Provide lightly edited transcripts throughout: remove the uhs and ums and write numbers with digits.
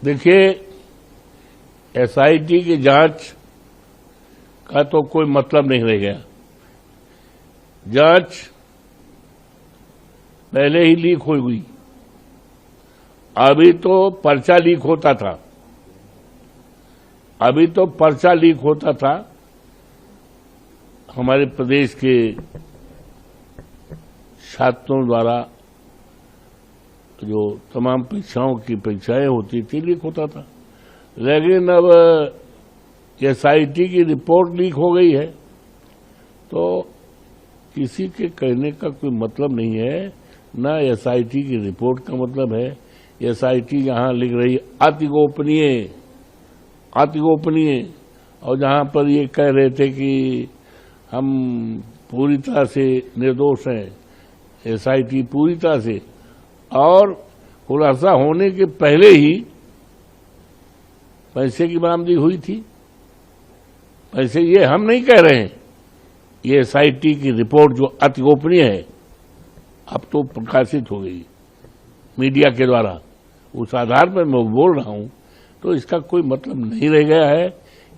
देखिए, एसआईटी की जांच का तो कोई मतलब नहीं रह गया। जांच पहले ही लीक हो गई। अभी तो पर्चा लीक होता था। हमारे प्रदेश के छात्रों द्वारा जो तमाम परीक्षाएं होती थी, लीक होता था। लेकिन अब एसआईटी की रिपोर्ट लीक हो गई है, तो किसी के कहने का कोई मतलब नहीं है। न एसआईटी की रिपोर्ट का मतलब है। एसआईटी जहां लिख रही अति गोपनीय, और जहां पर ये कह रहे थे कि हम पूरी तरह से निर्दोष हैं, एसआईटी पूरी तरह से, और खुलासा होने के पहले ही पैसे की बरामदी हुई थी। पैसे ये हम नहीं कह रहे हैं, ये एसआईटी की रिपोर्ट जो अति गोपनीय है, अब तो प्रकाशित हो गई मीडिया के द्वारा। उस आधार पर मैं बोल रहा हूं, तो इसका कोई मतलब नहीं रह गया है।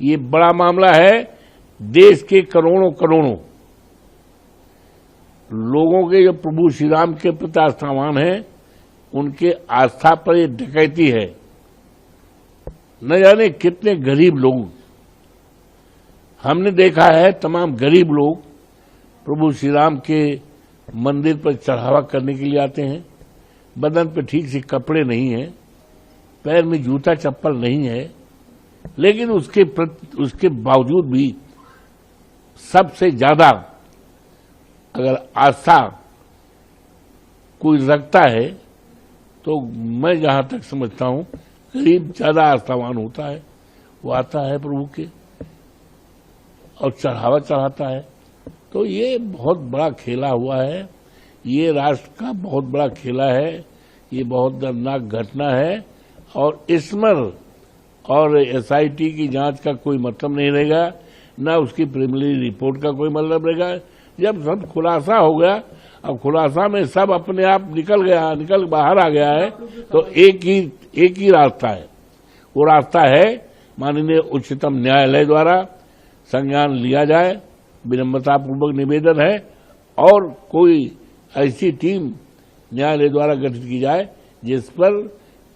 ये बड़ा मामला है। देश के करोड़ों लोगों के जो प्रभु श्री राम के प्रति आस्थावान हैं, उनके आस्था पर ये डकैती है। न जाने कितने गरीब लोग, हमने देखा है, तमाम गरीब लोग प्रभु श्री राम के मंदिर पर चढ़ावा करने के लिए आते हैं। बदन पर ठीक से कपड़े नहीं हैं, पैर में जूता चप्पल नहीं है, लेकिन उसके बावजूद भी सबसे ज्यादा अगर आस्था कोई रखता है, तो मैं जहां तक समझता हूं, गरीब ज्यादा आस्थावान होता है। वो आता है प्रभु के और चढ़ावा चढ़ाता है। तो ये बहुत बड़ा खेला हुआ है। ये राष्ट्र का बहुत बड़ा खेला है। ये बहुत दर्दनाक घटना है। और इसमें और एसआईटी की जांच का कोई मतलब नहीं रहेगा, न उसकी प्रिलिमिनरी रिपोर्ट का कोई मतलब रहेगा। जब सब खुलासा हो गया, अब खुलासा में सब अपने आप निकल बाहर आ गया है, तो एक ही रास्ता है। वो रास्ता है माननीय उच्चतम न्यायालय द्वारा संज्ञान लिया जाए, विनम्रतापूर्वक निवेदन है, और कोई ऐसी टीम न्यायालय द्वारा गठित की जाए जिस पर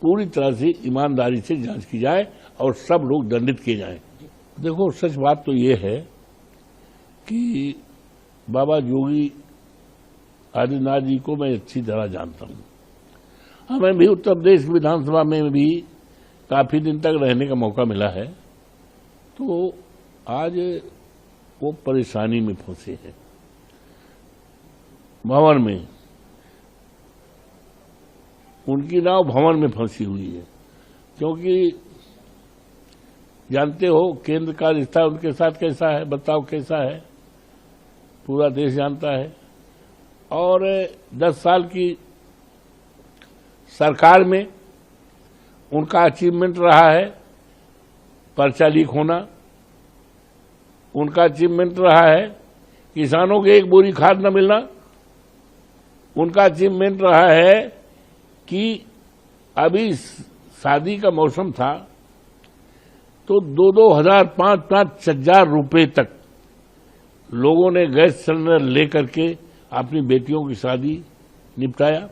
पूरी तरह से ईमानदारी से जांच की जाए और सब लोग दंडित किए जाएं। देखो, सच बात तो ये है कि बाबा योगी आदित्यनाथ जी को मैं अच्छी तरह जानता हूं। हमें भी उत्तर प्रदेश विधानसभा में भी काफी दिन तक रहने का मौका मिला है। तो आज वो परेशानी में फंसे हैं। भवन में, उनकी नाव भवन में फंसी हुई है, क्योंकि जानते हो केंद्र का रिश्ता उनके साथ कैसा है, बताओ कैसा है, पूरा देश जानता है। और 10 साल की सरकार में उनका अचीवमेंट रहा है पर्चा लीक होना। उनका अचीवमेंट रहा है किसानों के एक बोरी खाद न मिलना। उनका अचीवमेंट रहा है कि अभी शादी का मौसम था, तो 2,000, 5,000 रुपए तक लोगों ने गैस सिलेंडर लेकर के अपनी बेटियों की शादी निपटाया।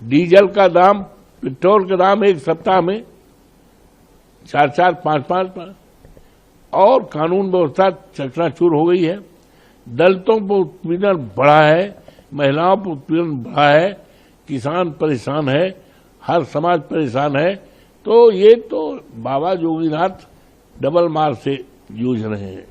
डीजल का दाम, पेट्रोल का दाम एक सप्ताह में 4-4, 5-5, और कानून व्यवस्था चकनाचूर हो गई है। दलितों पर उत्पीड़न बढ़ा है, महिलाओं पर उत्पीड़न बढ़ा है, किसान परेशान है, हर समाज परेशान है। तो ये तो बाबा योगीनाथ डबल मार से जूझ रहे हैं।